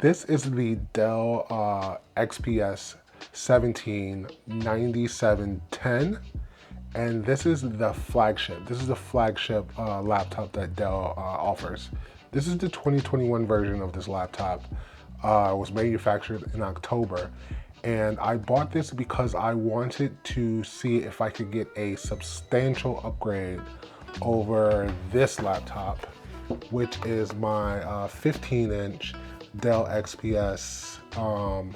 This is the Dell XPS 179710, and this is the flagship. This is the flagship laptop that Dell offers. This is the 2021 version of this laptop. It was manufactured in October, and I bought this because I wanted to see if I could get a substantial upgrade over this laptop, which is my 15-inch Dell XPS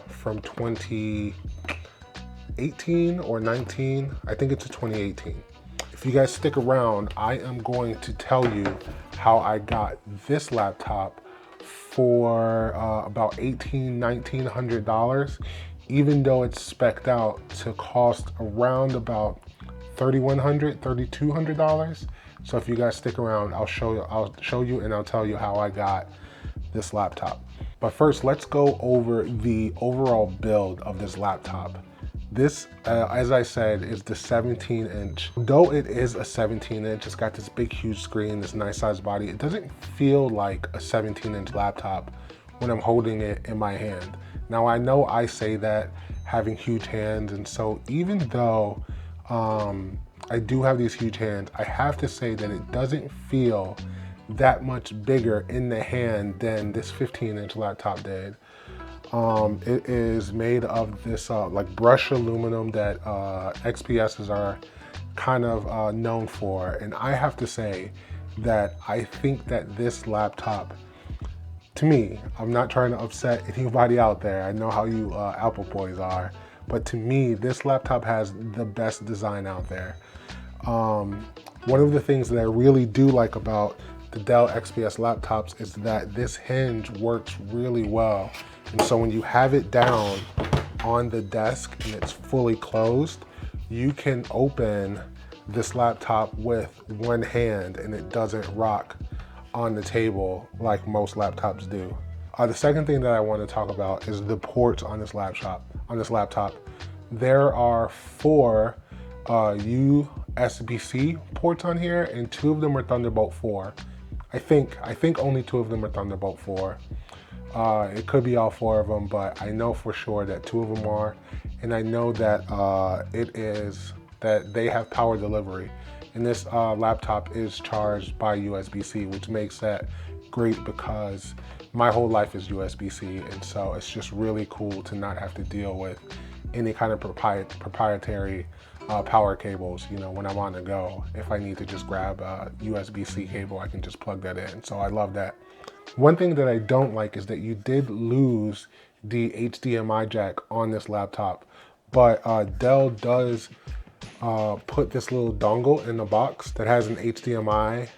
from 2018 or 19. I think it's a 2018. If you guys stick around, I am going to tell you how I got this laptop for about $1,900, even though it's spec'd out to cost around about $3,100, $3,200. So if you guys stick around, I'll show you and I'll tell you how I got this laptop. But first, let's go over the overall build of this laptop. This, as I said, is the 17-inch. Though it is a 17-inch, it's got this big, huge screen, this nice sized body. It doesn't feel like a 17-inch laptop when I'm holding it in my hand. Now, I know I say that having huge hands, and so even though I do have these huge hands, I have to say that it doesn't feel that much bigger in the hand than this 15-inch laptop did. It is made of this like brushed aluminum that XPSs are kind of known for, and I have to say that I think that this laptop, to me, I'm not trying to upset anybody out there, I know how you Apple boys are, but to me, this laptop has the best design out there. One of the things that I really do like about the Dell XPS laptops is that this hinge works really well. And so when you have it down on the desk and it's fully closed, you can open this laptop with one hand and it doesn't rock on the table like most laptops do. The second thing that I want to talk about is the ports on this laptop. There are 4 USB-C ports on here, and 2 of them are Thunderbolt 4. I think only 2 of them are Thunderbolt 4. It could be all 4 of them, but I know for sure that 2 of them are, and I know that that they have power delivery. And this laptop is charged by USB-C, which makes that great because my whole life is USB-C, and so it's just really cool to not have to deal with any kind of proprietary power cables. You know, when I'm on the go, if I need to just grab a USB-C cable, I can just plug that in. So I love that. One thing that I don't like is that you did lose the HDMI jack on this laptop, but Dell does put this little dongle in the box that has an HDMI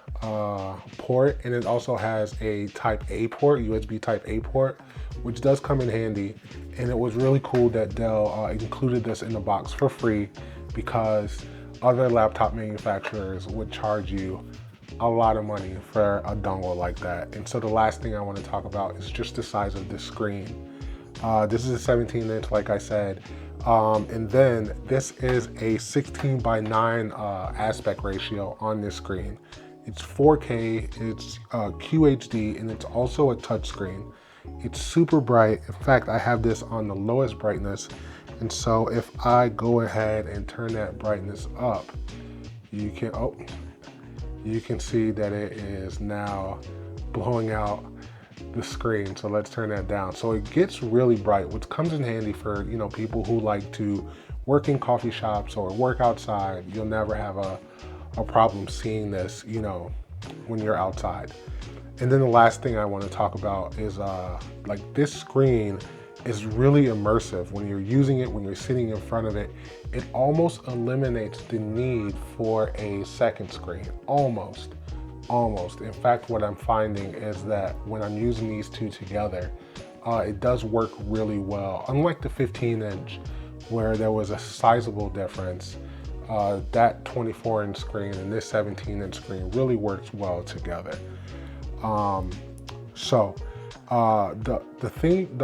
port, and it also has a Type A port, USB Type A port, which does come in handy. And it was really cool that Dell included this in the box for free, because other laptop manufacturers would charge you a lot of money for a dongle like that. And so the last thing I want to talk about is just the size of this screen. This is a 17-inch, like I said, and then this is a 16:9 aspect ratio on this screen. It's 4K, it's QHD, and it's also a touch screen. It's super bright. In fact, I have this on the lowest brightness, and so if I go ahead and turn that brightness up, you can see that it is now blowing out the screen. So let's turn that down. So it gets really bright, which comes in handy for, you know, people who like to work in coffee shops or work outside. You'll never have a problem seeing this, you know, when you're outside. And then the last thing I want to talk about is like this screen is really immersive. When you're using it, when you're sitting in front of it, it almost eliminates the need for a second screen, almost. In fact, what I'm finding is that when I'm using these 2 together, it does work really well. Unlike the 15-inch, where there was a sizable difference, that 24-inch screen and this 17-inch screen really works well together. The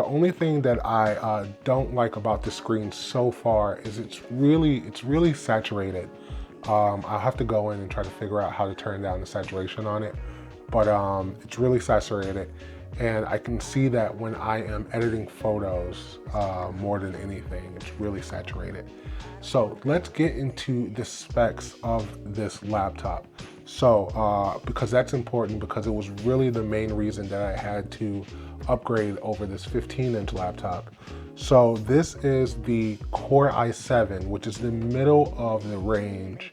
only thing that I don't like about the screen so far is it's really saturated. I'll have to go in and try to figure out how to turn down the saturation on it, but it's really saturated. And I can see that when I am editing photos more than anything. It's really saturated. So let's get into the specs of this laptop. So because that's important, because it was really the main reason that I had to upgrade over this 15-inch laptop. So this is the Core i7, which is the middle of the range.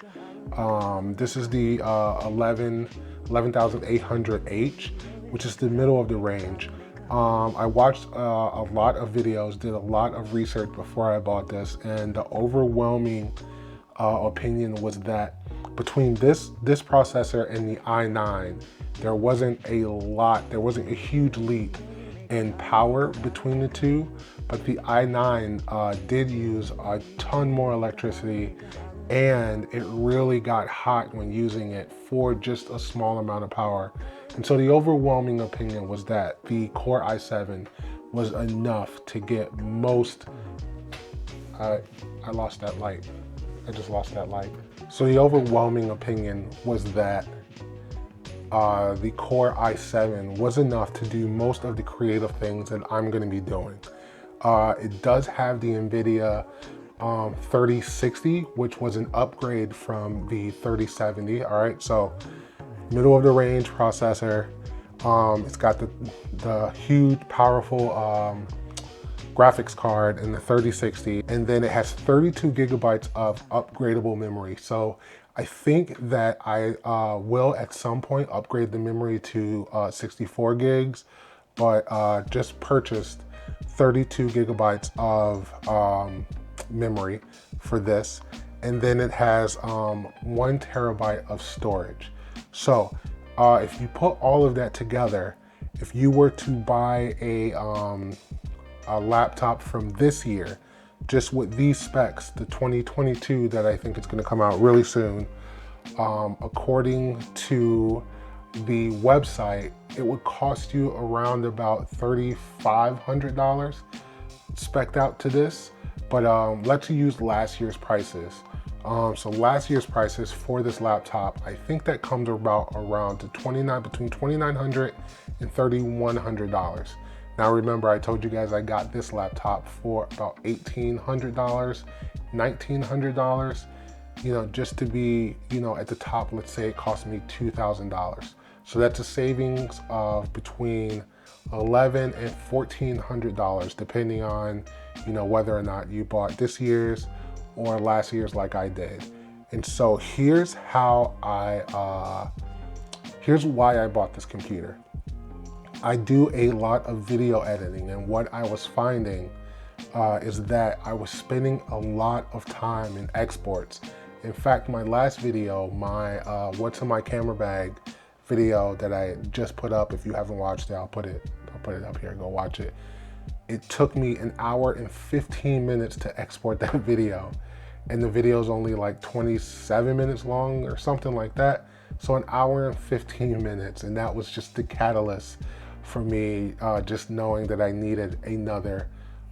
This is the 11800H, which is the middle of the range. I watched a lot of videos, did a lot of research before I bought this, and the overwhelming opinion was that between this processor and the i9, there wasn't a huge leap in power between the two, but the i9 did use a ton more electricity, and it really got hot when using it for just a small amount of power. And so the overwhelming opinion was that the Core i7 was enough to get most, I lost that light. I just lost that light. So the overwhelming opinion was that the Core i7 was enough to do most of the creative things that I'm gonna be doing. It does have the NVIDIA 3060, which was an upgrade from the 3070, all right? So middle of the range processor. It's got the huge, powerful graphics card in the 3060, and then it has 32 gigabytes of upgradable memory. So I think that I will at some point upgrade the memory to 64 gigs, but just purchased 32 gigabytes of memory for this. And then it has 1 terabyte of storage. So if you put all of that together, if you were to buy a laptop from this year, just with these specs, the 2022 that I think it's gonna come out really soon, according to the website, it would cost you around about $3,500 spec'd out to this. But let's use last year's prices. So last year's prices for this laptop, I think that comes about around to between $2,900 and $3,100. Now remember, I told you guys I got this laptop for about $1,800, $1,900, you know, just to be, you know, at the top. Let's say it cost me $2,000. So that's a savings of between $1,100 and $1,400, depending on, you know, whether or not you bought this year's or last year's like I did. And so here's how here's why I bought this computer. I do a lot of video editing, and what I was finding is that I was spending a lot of time in exports. In fact, my last video, my what's in my camera bag video that I just put up, if you haven't watched it, I'll put it up here, go watch it. It took me 1 hour and 15 minutes to export that video. And the video is only like 27 minutes long or something like that. So 1 hour and 15 minutes. And that was just the catalyst for me, just knowing that I needed a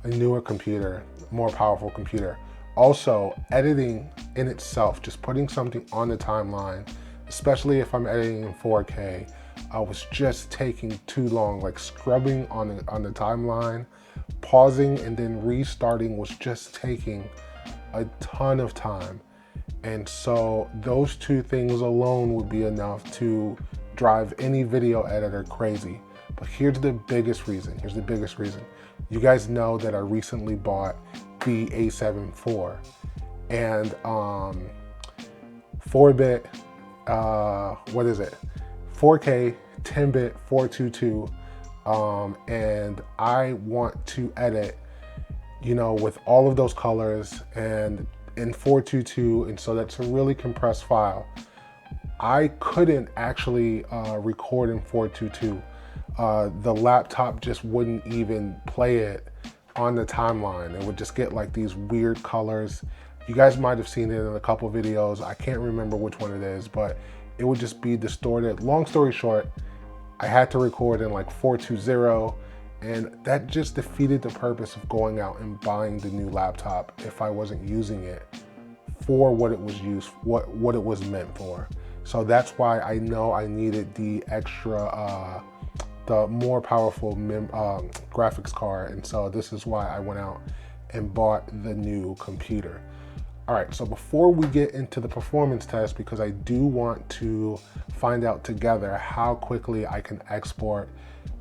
newer computer, more powerful computer. Also, editing in itself, just putting something on the timeline, especially if I'm editing in 4K, I was just taking too long, like scrubbing on the timeline, pausing and then restarting was just taking a ton of time. And so those two things alone would be enough to drive any video editor crazy. But here's the biggest reason. You guys know that I recently bought the A7 IV, and 4-bit, what is it? 4K, 10-bit, 422, and I want to edit, you know, with all of those colors and in 422, and so that's a really compressed file. I couldn't actually record in 422. The laptop just wouldn't even play it on the timeline. It would just get like these weird colors. You guys might have seen it in a couple videos. I can't remember which one it is, but it would just be distorted. Long story short, I had to record in like 420, and that just defeated the purpose of going out and buying the new laptop if I wasn't using it for what it was used, what it was meant for. So that's why I know I needed the extra the more powerful graphics card, and so this is why I went out and bought the new computer. All right, so before we get into the performance test, because I do want to find out together how quickly I can export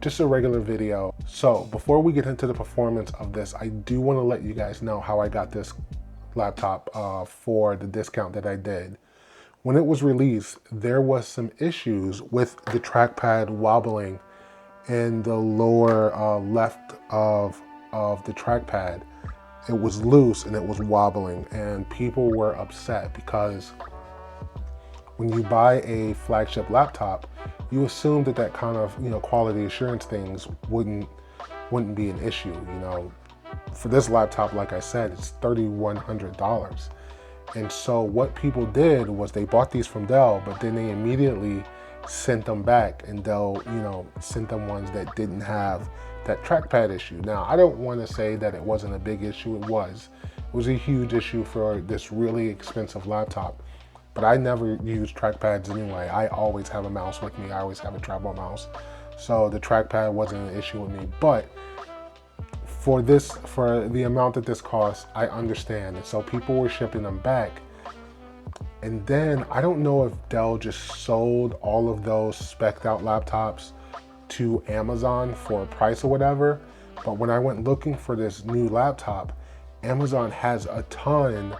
just a regular video. So before we get into the performance of this, I do want to let you guys know how I got this laptop for the discount that I did. When it was released, there was some issues with the trackpad wobbling in the lower left of the trackpad. It was loose and it was wobbling, and people were upset because when you buy a flagship laptop, you assume that that kind of, you know, quality assurance things wouldn't be an issue. You know, for this laptop, like I said, it's $3,100. And so what people did was they bought these from Dell, but then they immediately sent them back, and Dell, you know, sent them ones that didn't have that trackpad issue. Now, I don't want to say that it wasn't a big issue. It was a huge issue for this really expensive laptop, but I never use trackpads anyway. I always have a mouse with me. I always have a trackball mouse. So the trackpad wasn't an issue with me, but for the amount that this costs, I understand. And so people were shipping them back. And then I don't know if Dell just sold all of those spec'd out laptops to Amazon for a price or whatever, but when I went looking for this new laptop, Amazon has a ton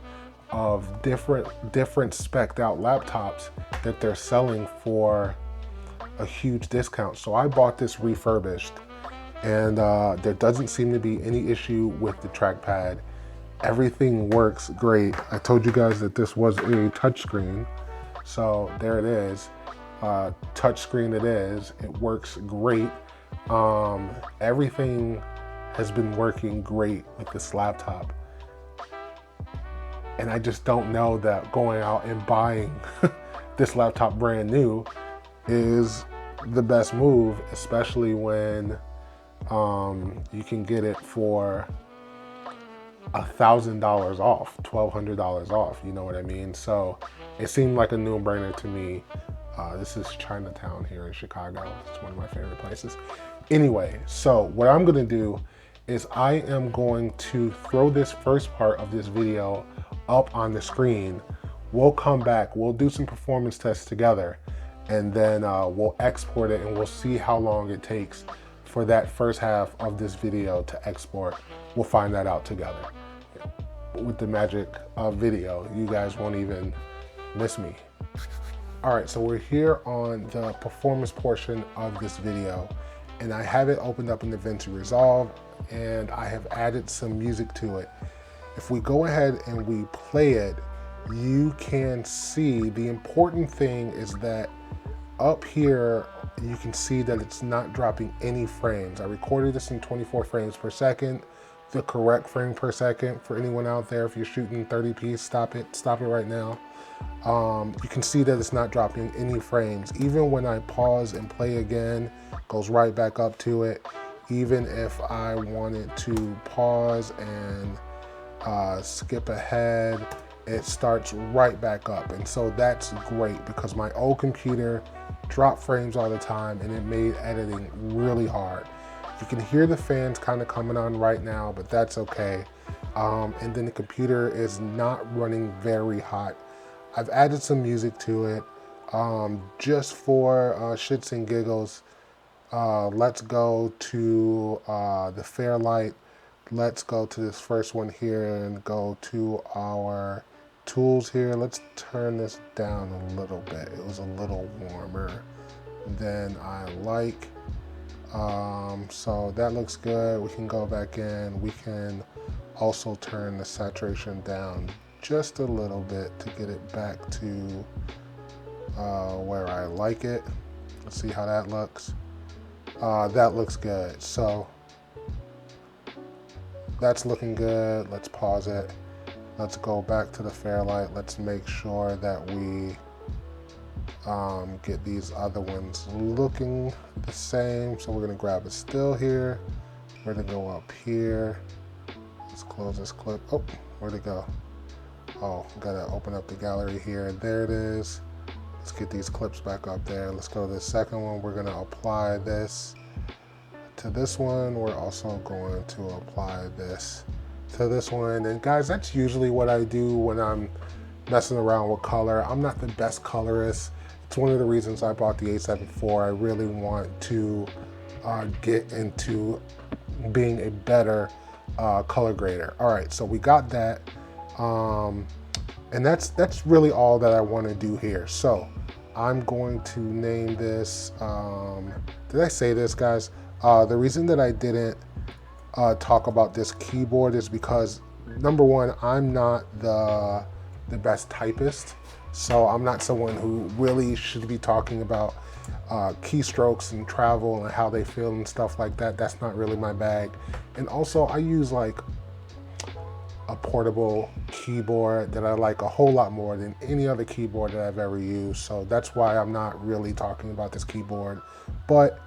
of different spec'd out laptops that they're selling for a huge discount. So I bought this refurbished, and there doesn't seem to be any issue with the trackpad. Everything works great. I told you guys that this was a touchscreen, so there it is. Touchscreen it is. It works great. Everything has been working great with this laptop, and I just don't know that going out and buying this laptop brand new is the best move, especially when you can get it for $1,000 off, $1,200 off, you know what I mean? So it seemed like a no-brainer to me. This is Chinatown here in Chicago. It's one of my favorite places. Anyway, so what I'm gonna do is I am going to throw this first part of this video up on the screen. We'll come back, we'll do some performance tests together, and then we'll export it, and we'll see how long it takes for that first half of this video to export. We'll find that out together. With the magic of video, you guys won't even miss me. All right, so we're here on the performance portion of this video, and I have it opened up in DaVinci Resolve, and I have added some music to it. If we go ahead and we play it, you can see the important thing is that up here, you can see that it's not dropping any frames. I recorded this in 24 frames per second, the correct frame per second. For anyone out there, if you're shooting 30p, stop it right now. You can see that it's not dropping any frames. Even when I pause and play again, goes right back up to it. Even if I wanted to pause and skip ahead, it starts right back up. And so that's great, because my old computer dropped frames all the time and it made editing really hard. You can hear the fans kind of coming on right now, but that's okay. And then the computer is not running very hot. I've added some music to it just for shits and giggles. Let's go to the Fairlight. Let's go to this first one here and go to our tools here. Let's turn this down a little bit. It was a little warmer than I like. So that looks good. We can go back in. We can also turn the saturation down just a little bit to get it back to where I like it. Let's see how that looks. That looks good. So that's looking good. Let's pause it. Let's go back to the Fairlight. Let's make sure that we get these other ones looking the same. So we're gonna grab a still here. We're gonna go up here. Let's close this clip. Oh, where'd it go? Oh, gotta open up the gallery here. There it is. Let's get these clips back up there. Let's go to the second one. We're gonna apply this to this one. We're also going to apply this to this one. And guys, that's usually what I do when I'm messing around with color. I'm not the best colorist. It's one of the reasons I bought the A7 IV. I really want to get into being a better color grader. All right, so we got that. And that's really all that I want to do here. So I'm going to name this, did I say this, guys? The reason that I didn't talk about this keyboard is because, number one, I'm not the best typist. So I'm not someone who really should be talking about keystrokes and travel and how they feel and stuff like that. That's not really my bag. And also I use like a portable keyboard that I like a whole lot more than any other keyboard that I've ever used. So that's why I'm not really talking about this keyboard, but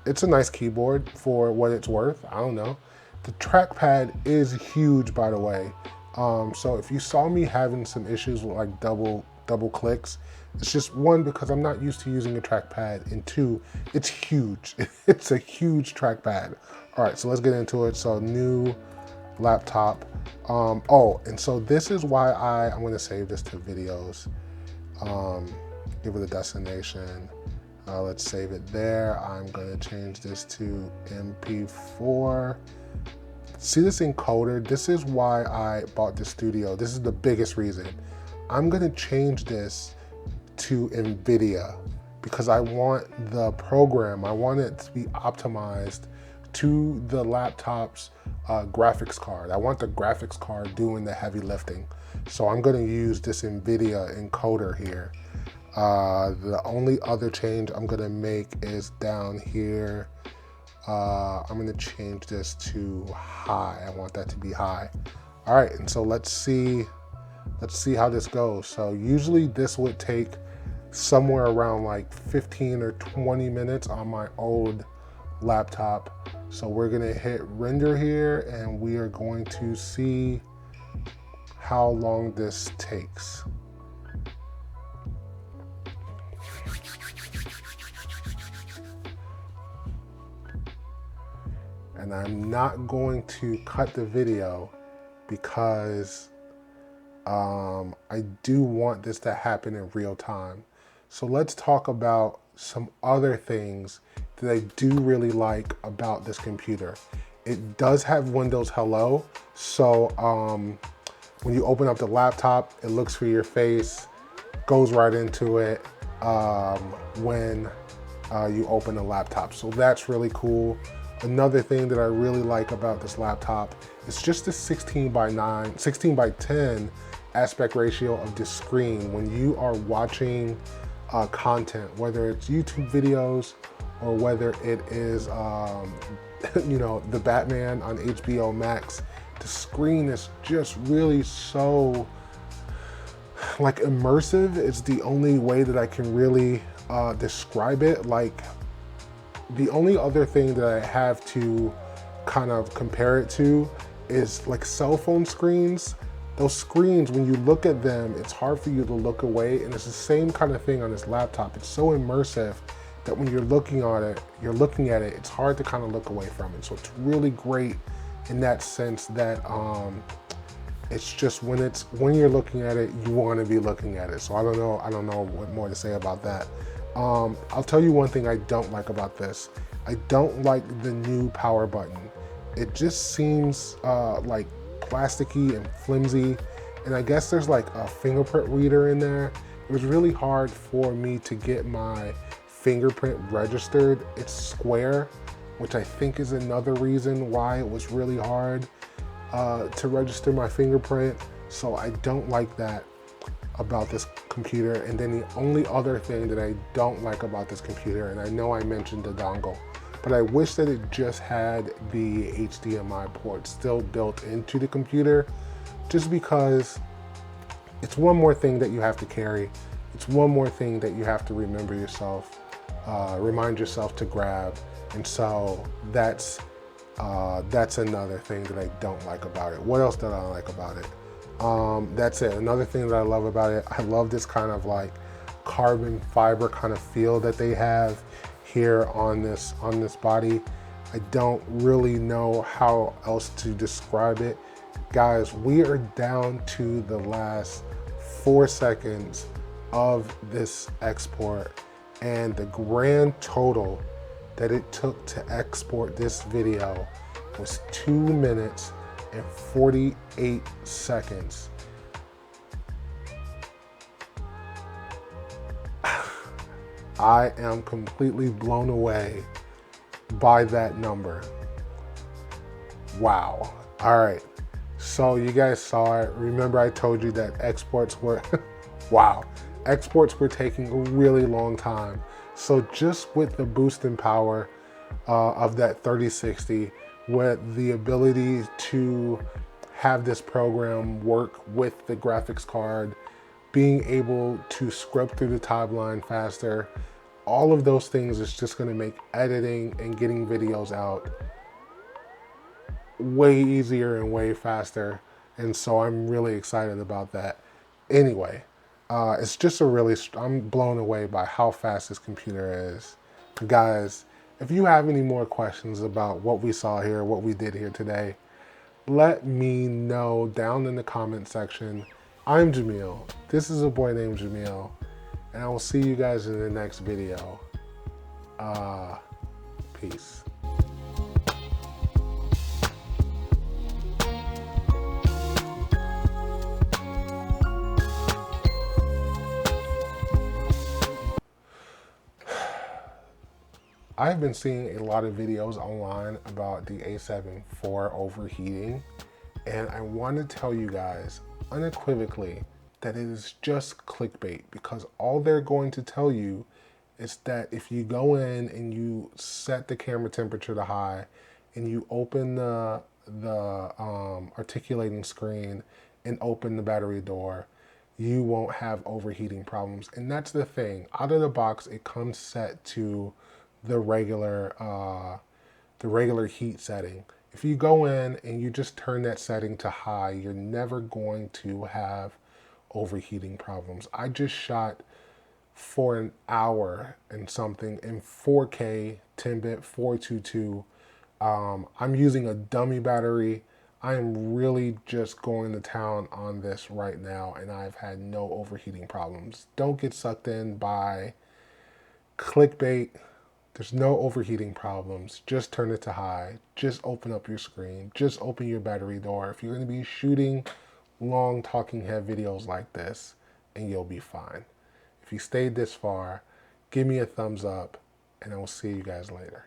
it's a nice keyboard for what it's worth. I don't know. The trackpad is huge, by the way. So if you saw me having some issues with like double clicks, it's just one, because I'm not used to using a trackpad, and two, it's huge. It's a huge trackpad. All right, so let's get into it. So new laptop. Oh, and so this is why I'm going to save this to videos. Give it a destination. Let's save it there. I'm going to change this to MP4. See this encoder? This is why I bought the Studio. This is the biggest reason. I'm going to change this to NVIDIA because I want the program, I want it to be optimized to the laptop's graphics card. I want the graphics card doing the heavy lifting. So I'm going to use this NVIDIA encoder here. The only other change I'm going to make is down here. I'm going to change this to high. I want that to be high. All right, and so let's see how this goes. So usually this would take somewhere around like 15 or 20 minutes on my old laptop. So we're gonna hit render here and we are going to see how long this takes. And I'm not going to cut the video because I do want this to happen in real time. So let's talk about some other things that I do really like about this computer. It does have Windows Hello. So when you open up the laptop, it looks for your face, goes right into it when you open the laptop. So that's really cool. Another thing that I really like about this laptop is just the 16:10 aspect ratio of the screen. When you are watching content, whether it's YouTube videos or whether it is, you know, the Batman on HBO Max, the screen is just really so like immersive. It's the only way that I can really describe it. Like, the only other thing that I have to kind of compare it to is like cell phone screens. Those screens, when you look at them, it's hard for you to look away, and it's the same kind of thing on this laptop. It's so immersive that when you're looking at it, it's hard to kind of look away from it. So it's really great in that sense that it's just when you're looking at it, you want to be looking at it. So I don't know what more to say about that. I'll tell you one thing I don't like about this. I don't like the new power button. It just seems like plasticky and flimsy, and I guess there's like a fingerprint reader in there. It was really hard for me to get my fingerprint registered. It's square, which I think is another reason why it was really hard to register my fingerprint. So I don't like that about this computer. And then the only other thing that I don't like about this computer, and I know I mentioned the dongle, but I wish that it just had the HDMI port still built into the computer, just because it's one more thing that you have to carry. It's one more thing that you have to remind yourself to grab. And so that's another thing that I don't like about it. What else did I like about it? That's it. Another thing that I love about it, I love this kind of like carbon fiber kind of feel that they have here on this body. I don't really know how else to describe it. Guys, we are down to the last 4 seconds of this export, and the grand total that it took to export this video was 2 minutes and 48 seconds. I am completely blown away by that number. Wow. All right. So you guys saw it. Remember I told you that exports were, wow, exports were taking a really long time. So just with the boost in power of that 3060, with the ability to have this program work with the graphics card, being able to scrub through the timeline faster, all of those things is just going to make editing and getting videos out way easier and way faster. And so I'm really excited about that. Anyway, it's just I'm blown away by how fast this computer is. Guys, if you have any more questions about what we saw here, what we did here today, let me know down in the comment section. I'm Jamil. This is a boy named Jamil, and I will see you guys in the next video. Peace. I've been seeing a lot of videos online about the A7 IV overheating, and I want to tell you guys unequivocally that it is just clickbait, because all they're going to tell you is that if you go in and you set the camera temperature to high and you open the articulating screen and open the battery door, you won't have overheating problems. And that's the thing. Out of the box, it comes set to the regular heat setting. If you go in and you just turn that setting to high, you're never going to have overheating problems. I just shot for an hour and something in 4K 10-bit 422. I'm using a dummy battery. I am really just going to town on this right now, and I've had no overheating problems. Don't get sucked in by clickbait. There's no overheating problems. Just turn it to high. Just open up your screen. Just open your battery door. If you're going to be shooting long talking head videos like this, and you'll be fine. If you stayed this far, give me a thumbs up, and I will see you guys later.